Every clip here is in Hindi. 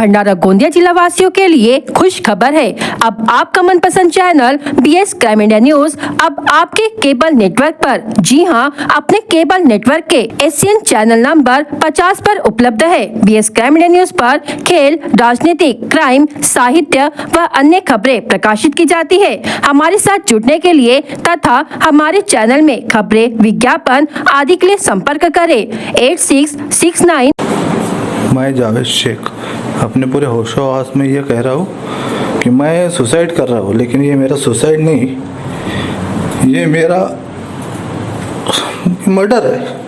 भंडारा गोंदिया जिला वासियों के लिए खुश खबर है। अब आपका मनपसंद channel BS crime India news अब आपके केबल नेटवर्क पर, जी हां, अपने केबल नेटवर्क के एशियन चैनल नंबर 50 पर उपलब्ध है। BS क्राइम इंडिया न्यूज पर खेल, राजनीतिक, क्राइम, साहित्य व अन्य खबरें प्रकाशित की जाती है। हमारे साथ जुड़ने के लिए तथा हमारे चैनल में खबरें, विज्ञापन आदि के लिए संपर्क करें 8669। मैं जावेद शेख अपने पूरे होशो हवास में ये कह रहा हूँ कि मैं सुसाइड कर रहा हूँ, लेकिन ये मेरा सुसाइड नहीं, ये मेरा मर्डर है।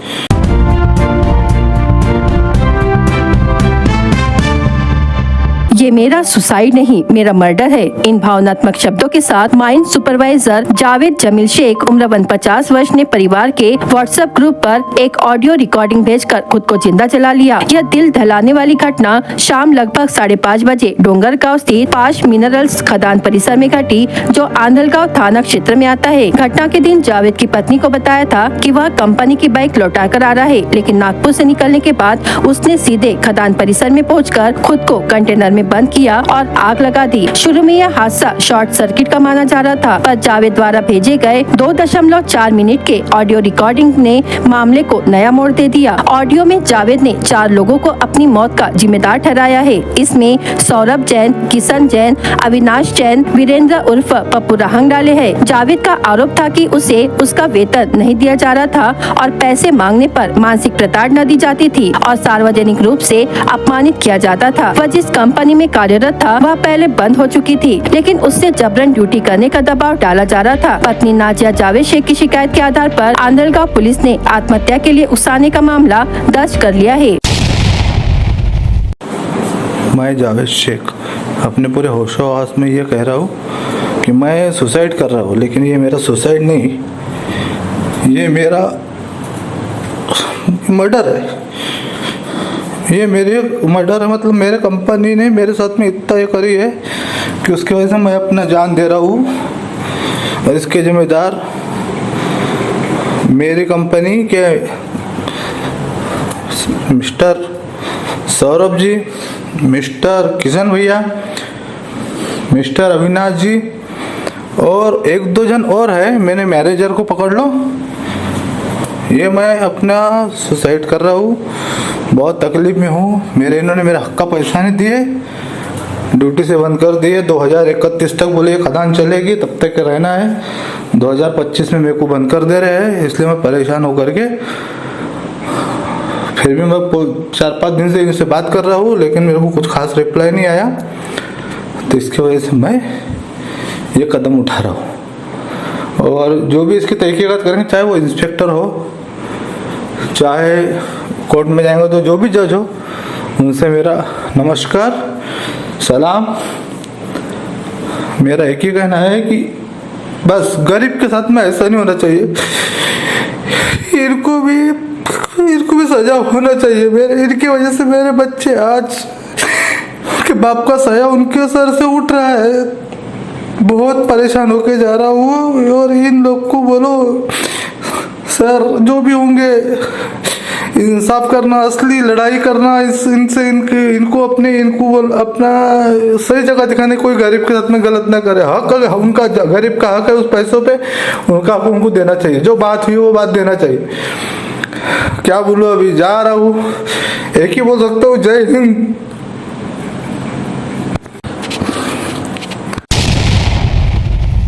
ये मेरा सुसाइड नहीं, मेरा मर्डर है। इन भावनात्मक शब्दों के साथ माइन सुपरवाइजर जावेद जमील शेख उम्र 50 वर्ष ने परिवार के व्हाट्सएप ग्रुप पर एक ऑडियो रिकॉर्डिंग भेजकर खुद को जिंदा जला लिया। यह दिल दहलाने वाली घटना शाम लगभग 5:30 बजे डोंगरगांव स्थित पाश मिनरल्स खदान परिसर में घटी, जो आंधलगांव थाना क्षेत्र में आता है। घटना के दिन जावेद की पत्नी को बताया था कि वह कंपनी की बाइक लौटा कर आ रहा है, लेकिन नागपुर से निकलने के बाद उसने सीधे खदान परिसर में पहुंचकर खुद को कंटेनर में बंद किया और आग लगा दी। शुरू में यह हादसा शॉर्ट सर्किट का माना जा रहा था, पर जावेद द्वारा भेजे गए 2.4 मिनट के ऑडियो रिकॉर्डिंग ने मामले को नया मोड़ दे दिया। ऑडियो में जावेद ने 4 लोगों को अपनी मौत का जिम्मेदार ठहराया है। इसमें सौरभ जैन, किशन जैन, अविनाश जैन, वीरेंद्र उर्फ पप्पू रहंग डाले हैं। जावेद का आरोप था कि उसे उसका वेतन नहीं दिया जा रहा था और पैसे मांगने पर मानसिक प्रताड़ना दी जाती थी और सार्वजनिक रूप से अपमानित किया जाता था। वह जिस कंपनी में कार्यरत था वह पहले बंद हो चुकी थी, लेकिन उससे जबरन ड्यूटी करने का दबाव डाला जा रहा था। पत्नी नाजिया जावेद शेख की शिकायत के आधार पर आंधलगांव पुलिस ने आत्महत्या के लिए उकसाने का मामला दर्ज कर लिया है। मैं जावेद शेख अपने पूरे होशो हवास में ये कह रहा हूँ कि मैं सुसाइड कर रहा हूँ, लेकिन ये मेरा सुसाइड नहीं, ये मेरा मर्डर है। ये मेरे मर्डर है, मतलब मेरे कंपनी ने मेरे साथ में इतना ये करी है कि उसकी वजह से मैं अपना जान दे रहा हूँ, और इसके जिम्मेदार मेरी कंपनी के मिस्टर सौरभ जी, मिस्टर किशन भैया, मिस्टर अविनाश जी और 1-2 जन और है। मैंने मैनेजर को पकड़ लो। ये मैं अपना सुसाइड कर रहा हूँ, बहुत तकलीफ में हूँ। इन्होंने मेरा हक का पैसा नहीं दिए, ड्यूटी से बंद कर दिए। 2031 तक बोले खदान चलेगी, तब तक रहना है। 2025 में मेरे को बंद कर दे रहे हैं, इसलिए मैं परेशान होकर के फिर भी मैं 4-5 दिन से इनसे बात कर रहा हूँ, लेकिन मेरे को कुछ खास रिप्लाई नहीं आया। तो इसकी वजह से मैं ये कदम उठा रहा हूँ। और जो भी इसकी तहकीकात करेंगे, चाहे वो इंस्पेक्टर हो, चाहे कोर्ट में जाएंगे तो जो भी जज हो, उनसे मेरा नमस्कार, सलाम। मेरा एक ही कहना है कि बस गरीब के साथ में ऐसा नहीं होना चाहिए। इनको भी सजा होना चाहिए। इनकी वजह से मेरे बच्चे आज उनके बाप का साया उनके सर से उठ रहा है। बहुत परेशान होके जा रहा हूँ। और इन लोग को बोलो सर, जो भी होंगे इंसाफ करना, असली लड़ाई करना, इनसे इनको अपना सही जगह दिखाने। कोई गरीब के साथ में गलत ना करे। हक उनका, गरीब का हक है उस पैसों पे, उनका हक उनको देना चाहिए। जो बात हुई वो बात देना चाहिए। क्या बोलूं, अभी जा रहा हूँ। एक ही बोल सकता हूँ, जय हिंद।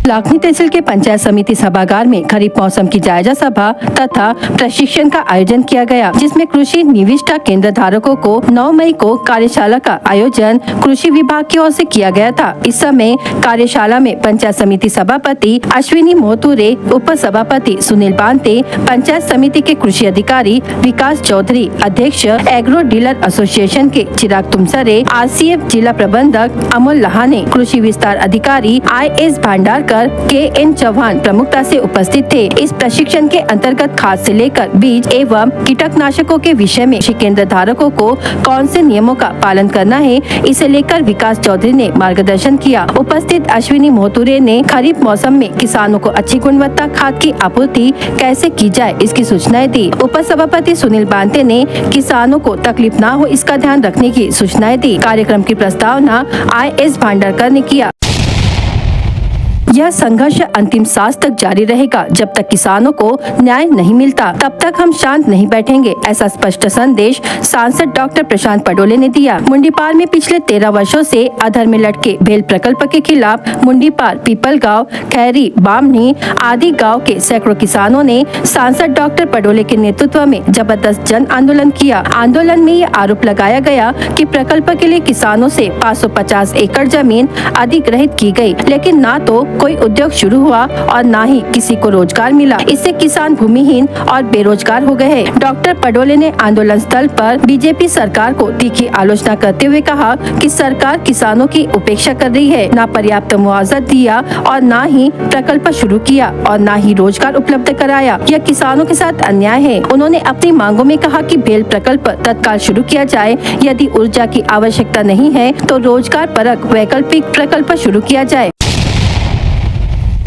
लाखनी तहसील के पंचायत समिति सभागार में खरीफ मौसम की जायजा सभा तथा प्रशिक्षण का आयोजन किया गया, जिसमें कृषि निविष्ठा केंद्र धारकों को 9 मई को कार्यशाला का आयोजन कृषि विभाग की ओर से किया गया था। इस समय कार्यशाला में पंचायत समिति सभापति अश्विनी मोहतुरे, उप सभापति सुनील बांते, पंचायत समिति के कृषि अधिकारी विकास चौधरी, अध्यक्ष एग्रो डीलर एसोसिएशन के चिराग तुमसरे, RCF जिला प्रबंधक अमोल लहाने, कृषि विस्तार अधिकारी IS Bhandarkar, doctor KN Chauhan प्रमुखता से उपस्थित थे। इस प्रशिक्षण के अंतर्गत खाद से लेकर बीज एवं कीटनाशकों के विषय में केंद्र धारकों को कौन से नियमों का पालन करना है, इसे लेकर विकास चौधरी ने मार्गदर्शन किया। उपस्थित अश्विनी मोहतुरे ने खरीफ मौसम में किसानों को अच्छी गुणवत्ता खाद की आपूर्ति कैसे की जाए, इसकी सूचनाएं दी। उपसभापति सुनील बांते ने किसानों को तकलीफ न हो इसका ध्यान रखने की सूचनाएं दी। कार्यक्रम की प्रस्तावना IS भांडारकर ने किया। यह संघर्ष अंतिम सांस तक जारी रहेगा। जब तक किसानों को न्याय नहीं मिलता तब तक हम शांत नहीं बैठेंगे, ऐसा स्पष्ट संदेश सांसद डॉक्टर प्रशांत पडोले ने दिया। मुंडीपार में पिछले 13 वर्षों से अधर में लटके भेल प्रकल्प के खिलाफ मुंडीपार, पीपलगांव, खैरी, बामनी आदि गांव के सैकड़ों किसानों ने सांसद डॉक्टर पडोले के नेतृत्व में जबरदस्त जन आंदोलन किया। आंदोलन में ये आरोप लगाया गया कि प्रकल्प के लिए किसानों से 550 एकड़ जमीन अधिग्रहित की गई, लेकिन न तो कोई उद्योग शुरू हुआ और न ही किसी को रोजगार मिला। इससे किसान भूमिहीन और बेरोजगार हो गए हैं। डॉक्टर पडोले ने आंदोलन स्थल पर बीजेपी सरकार को तीखी आलोचना करते हुए कहा कि सरकार किसानों की उपेक्षा कर रही है, न पर्याप्त मुआवजा दिया और न ही प्रकल्प शुरू किया और न ही रोजगार उपलब्ध कराया। यह किसानों के साथ अन्याय है। उन्होंने अपनी मांगों में कहा कि भेल प्रकल्प तत्काल शुरू किया जाए। यदि ऊर्जा की आवश्यकता नहीं है तो रोजगार परक वैकल्पिक प्रकल्प शुरू किया जाए।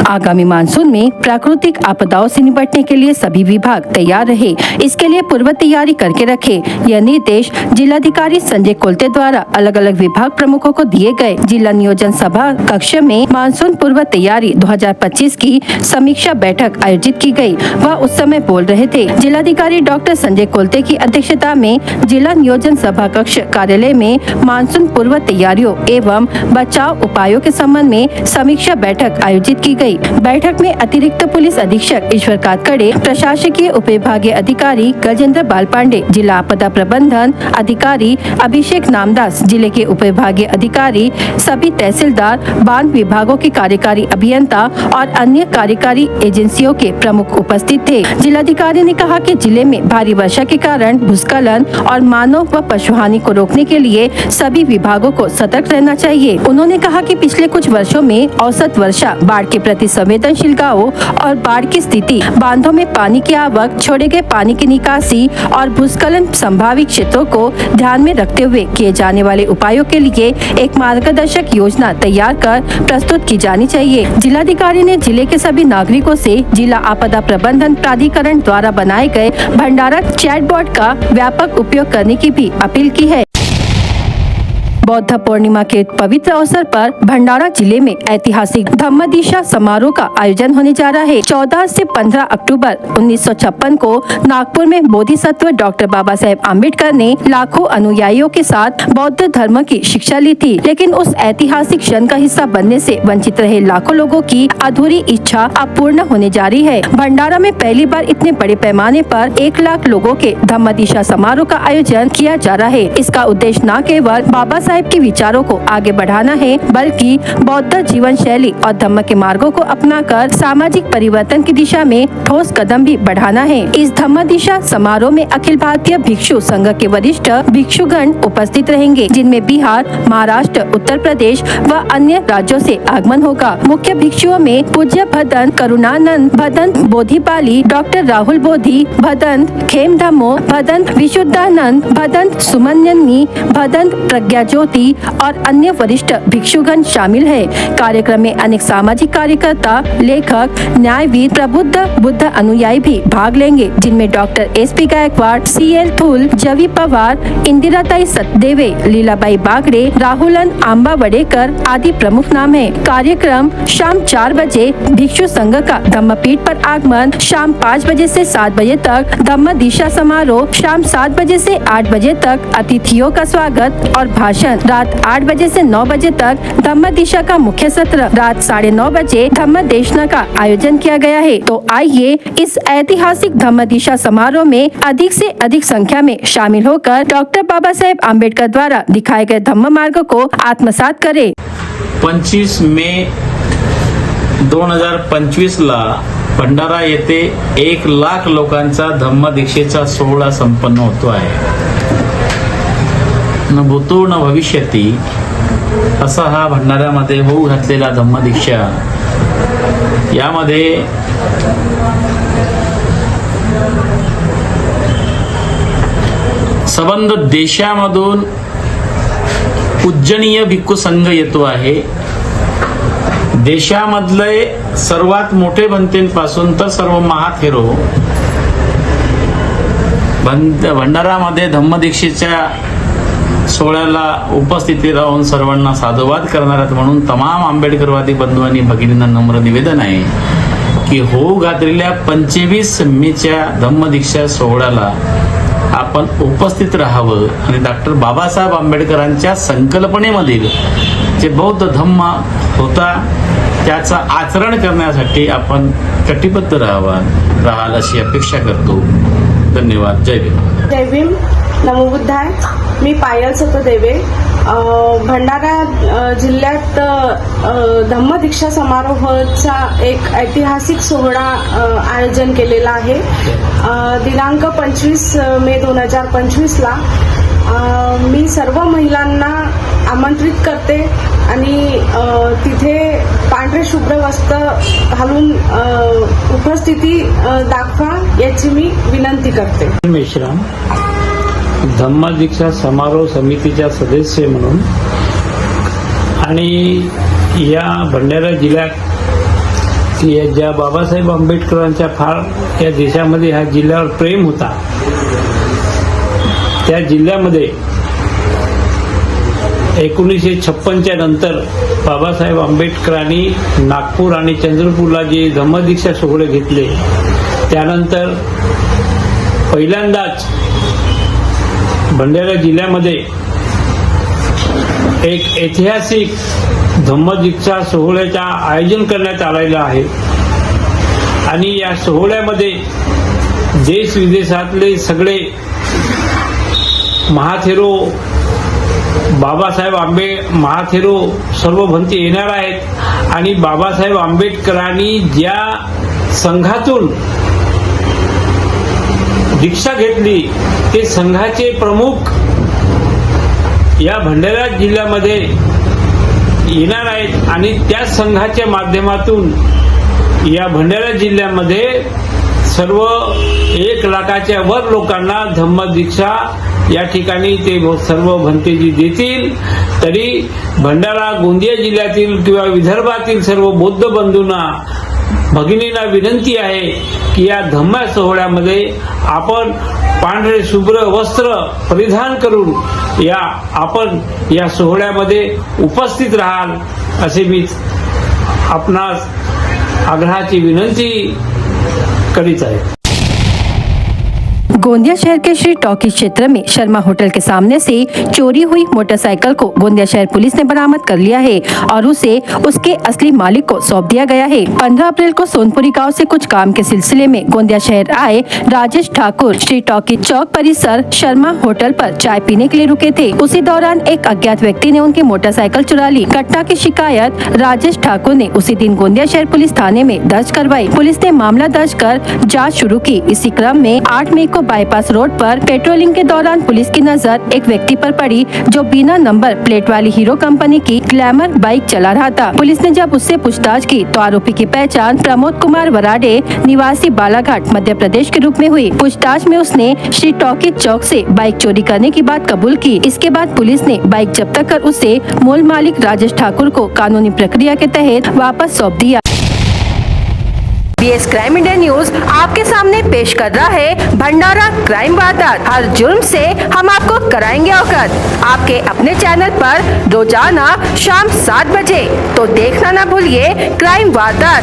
आगामी मानसून में प्राकृतिक आपदाओं से निपटने के लिए सभी विभाग तैयार रहे, इसके लिए पूर्व तैयारी करके रखे। यह निर्देश जिलाधिकारी संजय कोलते द्वारा अलग अलग विभाग प्रमुखों को दिए गए। जिला नियोजन सभा कक्ष में मानसून पूर्व तैयारी 2025 की समीक्षा बैठक आयोजित की गई। वह उस समय बोल रहे थे। जिलाधिकारी डॉक्टर संजय कोलते की अध्यक्षता में जिला नियोजन सभा कक्ष कार्यालय में मानसून पूर्व तैयारियों एवं बचाव उपायों के संबंध में समीक्षा बैठक आयोजित की गई। बैठक में अतिरिक्त पुलिस अधीक्षक ईश्वर कातकड़े, प्रशासकीय उपविभागीय अधिकारी गजेंद्र बाल पांडे, जिला आपदा प्रबंधन अधिकारी अभिषेक नामदास, जिले के उपविभागीय अधिकारी, सभी तहसीलदार, बांध विभागों के कार्यकारी अभियंता और अन्य कार्यकारी एजेंसियों के प्रमुख उपस्थित थे। जिलाधिकारी ने कहा कि जिले में भारी वर्षा के कारण भूस्खलन और मानव व पशु हानि को रोकने के लिए सभी विभागों को सतर्क रहना चाहिए। उन्होंने कहा कि पिछले कुछ वर्षों में औसत वर्षा, बाढ़ के प्रति संवेदनशील गांवों और बाढ़ की स्थिति, बांधों में पानी की आवक, छोड़े गए पानी की निकासी और भूस्खलन संभावित क्षेत्रों को ध्यान में रखते हुए किए जाने वाले उपायों के लिए एक मार्गदर्शक योजना तैयार कर प्रस्तुत की जानी चाहिए। जिलाधिकारी ने जिले के सभी नागरिकों से जिला आपदा प्रबंधन प्राधिकरण द्वारा बनाए गए भंडारा चैटबॉट का व्यापक उपयोग करने की भी अपील की है। बौद्ध पूर्णिमा के पवित्र अवसर पर भंडारा जिले में ऐतिहासिक धम्मदिशा समारोह का आयोजन होने जा रहा है। 14 से 15 अक्टूबर 1956 को नागपुर में बोधिसत्व डॉक्टर बाबा साहेब आम्बेडकर ने लाखों अनुयायियों के साथ बौद्ध धर्म की शिक्षा ली थी, लेकिन उस ऐतिहासिक क्षण का हिस्सा बनने से वंचित रहे लाखों लोगों की अधूरी इच्छा अब पूर्ण होने जा रही है। भंडारा में पहली बार इतने बड़े पैमाने पर 1 लाख लोगों के धम्मदिशा समारोह का आयोजन किया जा रहा है। इसका उद्देश्य न केवल बाबा साहेब के विचारों को आगे बढ़ाना है, बल्कि बौद्ध जीवन शैली और धम्म के मार्गों को अपनाकर सामाजिक परिवर्तन की दिशा में ठोस कदम भी बढ़ाना है। इस धम्म दिशा समारोह में अखिल भारतीय भिक्षु संघ के वरिष्ठ भिक्षुगण उपस्थित रहेंगे, जिनमें बिहार, महाराष्ट्र, उत्तर प्रदेश व अन्य राज्यों से आगमन होगा। मुख्य भिक्षुओं में पूज्य भदंत करुणानंद, भदंत बोधिपाली, डॉक्टर राहुल बोधि, भदंत खेम धम्मो, भदंत विशुद्धानंद, भदंत सुमन्यनी, भदंत प्रज्ञा ज्योति और अन्य वरिष्ठ भिक्षुगण शामिल है। कार्यक्रम में अनेक सामाजिक कार्यकर्ता, लेखक, न्यायविद, प्रबुद्ध बुद्ध अनुयायी भी भाग लेंगे, जिनमें doctor SP Gaikwad, CL Thool, जवी पवार, इंदिराताई सतदेवे, लीलाबाई बागड़े, राहुलन आंबा वडेकर आदि प्रमुख नाम है। कार्यक्रम शाम 4 बजे भिक्षु संघ का धम्मपीठ पर आगमन, शाम 5 बजे से 7 बजे तक धम्म दिशा समारोह, शाम 7 बजे से 8 बजे तक अतिथियों का स्वागत और भाषण, रात 8 बजे से 9 बजे तक धम्म दिशा का मुख्य सत्र, रात 9:30 बजे धम्म देशना का आयोजन किया गया है। तो आइए इस ऐतिहासिक धम्म दिशा समारोह में अधिक से अधिक संख्या में शामिल होकर डॉक्टर बाबा साहेब आम्बेडकर द्वारा दिखाए गए धम्म मार्ग को आत्मसात करें। 25 मे 2025 ला भंडारा येथे 1 लाख लोकांचा धम्म दीक्षेचा सोहळा संपन्न होतो आहे। न भूतो न भविष्यती असा हा भंडाऱ्यामध्ये होऊ घातलेला धम्मदीक्षा यामध्ये संबंध देशामधून पूजनीय भिक्खू संघ येतो आहे. देशामधले सर्वात मोठे भंतेपासून तर सर्व महाथेरो भंडारामध्ये धम्मदीक्षेच्या सोहळ्याला उपस्थिती राहून सर्वांना साधुवाद करणार आहेत. म्हणून तमाम आंबेडकरवादी बंधू आणि भगिनींना नम्र निवेदन आहे की होऊ घातलेल्या 25 मेच्या धम्मदीक्षा सोहळ्याला आपण उपस्थित राहावं आणि डॉक्टर बाबासाहेब आंबेडकरांच्या संकल्पनेमधील जे बौद्ध धम्म होता त्याचं आचरण करण्यासाठी आपण कटिबद्ध राहाल अशी अपेक्षा करतो. धन्यवाद. जय भीम. जय भीम. नमो बुद्धाय. मी पायल सतदेवे. भंडारा जिल्ह्यात धम्मदीक्षा समारोहाचा एक ऐतिहासिक सोहळा आयोजन केलेला आहे. दिनांक 25 मे 2025ला मी सर्व महिलांना आमंत्रित करते आणि तिथे पांढरे शुभ्र वस्त्र घालून उपस्थिती दाखवा याची मी विनंती करते. मेश्राम धम्मदीक्षा समारोह समितीच्या सदस्य म्हणून आणि या भंडारा जिल्ह्यात ज्या बाबासाहेब आंबेडकरांच्या फार या देशामध्ये ह्या जिल्ह्यावर प्रेम होता, त्या जिल्ह्यामध्ये 1956च्या नंतर बाबासाहेब आंबेडकरांनी नागपूर आणि चंद्रपूरला जे धम्मदीक्षा सोहळे घेतले, त्यानंतर पहिल्यांदाच भंडारा जिल्ह्यामध्ये एक ऐतिहासिक धम्मदीक्षा सोहळ्याचं आयोजन करण्यात आलेलं आहे. आणि या सोहळ्यामध्ये देश विदेशातले सगळे महाथेरो बाबासाहेब महाथेरो सर्व भंते येणार आहेत. आणि बाबासाहेब आंबेडकरांनी ज्या संघातून दीक्षा घेतली ते संघाचे प्रमुख या भंडारा जिल्ह्यामध्ये येणार आहेत. आणि त्या संघाच्या माध्यमातून या भंडारा जिल्ह्यामध्ये सर्व 1 लाखाच्या वर लोकांना धम्मदीक्षा या ठिकाणी ते सर्व भंतेजी देतील. तरी भंडारा गोंदिया जिल्ह्यातील किंवा विदर्भातील सर्व बौद्ध बंधूंना भगिनींना विनंती आहे की या धम्म सोहळ्यामध्ये आपण पांढरे शुभ्र वस्त्र परिधान करून आपण या सोहळ्यामध्ये उपस्थित राहाल असे मी आपणास आग्रहाची विनंती करीत आहे. गोंदिया शहर के श्री टॉकीज क्षेत्र में शर्मा होटल के सामने से चोरी हुई मोटरसाइकिल को गोंदिया शहर पुलिस ने बरामद कर लिया है और उसे उसके असली मालिक को सौंप दिया गया है. 15 अप्रैल को सोनपुरी गांव से कुछ काम के सिलसिले में गोंदिया शहर आए राजेश ठाकुर श्री टॉकीज चौक परिसर शर्मा होटल पर चाय पीने के लिए रुके थे. उसी दौरान एक अज्ञात व्यक्ति ने उनकी मोटरसाइकिल चुरा ली. घटना की शिकायत राजेश ठाकुर ने उसी दिन गोंदिया शहर पुलिस थाने में दर्ज करवाई. पुलिस ने मामला दर्ज कर जाँच शुरू की. इसी क्रम में 8 मई को बाईपास रोड पर पेट्रोलिंग के दौरान पुलिस की नजर एक व्यक्ति पर पड़ी जो बिना नंबर प्लेट वाली हीरो कंपनी की ग्लैमर बाइक चला रहा था. पुलिस ने जब उससे पूछताछ की तो आरोपी की पहचान प्रमोद कुमार वराडे निवासी बालाघाट मध्य प्रदेश के रूप में हुई. पूछताछ में उसने श्री टॉकीज चौक से बाइक चोरी करने की बात कबूल की. इसके बाद पुलिस ने बाइक जब्त कर उसे मूल मालिक राजेश ठाकुर को कानूनी प्रक्रिया के तहत वापस सौंप दिया. बीएस क्राइम इंडिया न्यूज आपके सामने पेश कर रहा है भंडारा क्राइम वारदात. हर जुर्म से हम आपको कराएंगे अवगत. आपके अपने चैनल पर रोजाना शाम 7 बजे. तो देखना ना भूलिए क्राइम वारदात.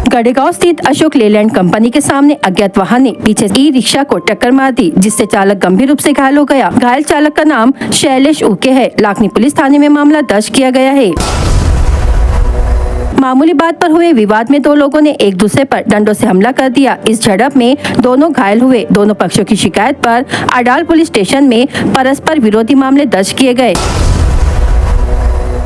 गढ़ेगांव स्थित अशोक लेलैंड कंपनी के सामने अज्ञात वाहन ने पीछे ई रिक्शा को टक्कर मार दी, जिससे चालक गंभीर रूप से घायल हो गया. घायल चालक का नाम शैलेश उके है. लाखनी पुलिस थाने में मामला दर्ज किया गया है. मामूली बात पर हुए विवाद में 2 लोगों ने एक दूसरे पर डंडों से हमला कर दिया. इस झड़प में दोनों घायल हुए. दोनों पक्षों की शिकायत पर अडाल पुलिस स्टेशन में परस्पर विरोधी मामले दर्ज किए गए.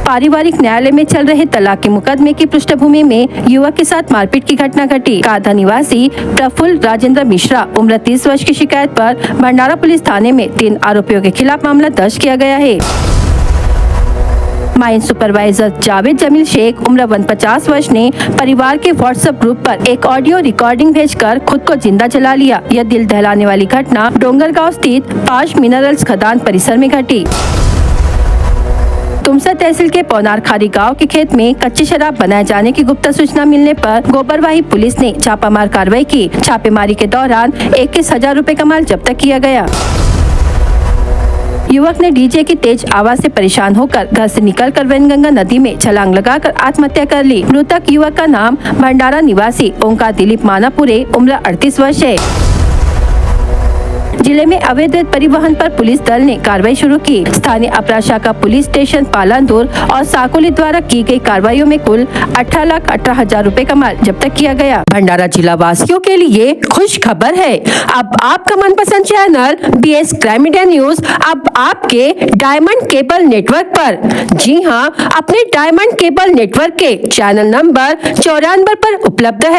पारिवारिक न्यायालय में चल रहे तलाक के मुकदमे की पृष्ठभूमि में युवक के साथ मारपीट की घटना घटी. काधा निवासी प्रफुल्ल राजेंद्र मिश्रा उम्र 30 वर्ष की शिकायत पर भंडारा पुलिस थाने में 3 आरोपियों के खिलाफ मामला दर्ज किया गया है. माइन सुपरवाइजर जावेद जमील शेख उम्र 49 वर्ष ने परिवार के व्हाट्सएप ग्रुप पर एक ऑडियो रिकॉर्डिंग भेजकर खुद को जिंदा जला लिया। यह दिल दहलाने वाली घटना डोंगरगांव स्थित पाश मिनरल्स खदान परिसर में घटी। तुमसा तहसील के पौनार खारी गांव के खेत में कच्ची शराब बनाए जाने की गुप्त सूचना मिलने पर गोबरवाही पुलिस ने छापामार कार्रवाई की। छापेमारी के दौरान 21,000 रुपए का माल जब्त किया गया। युवक ने डीजे की तेज आवाज से परेशान होकर घर से निकलकर वैनगंगा नदी में छलांग लगाकर आत्महत्या कर ली। मृतक युवक का नाम भंडारा निवासी ओंकार दिलीप मानापुरे उम्र 38 वर्ष है। जिले में अवैध परिवहन पर पुलिस दल ने कार्रवाई शुरू की। स्थानीय अपराध शाखा पुलिस स्टेशन पालांदुर और साकोली द्वारा की गई कार्रवाइयों में कुल 18,18,000 रुपए का माल जब्त किया गया। भंडारा जिला वासियों के लिए खुश खबर है। अब आपका मनपसंद channel BS crime media news अब आपके डायमंड केबल नेटवर्क पर। जी हाँ, अपने डायमंड केबल नेटवर्क के चैनल नंबर 94 पर उपलब्ध है।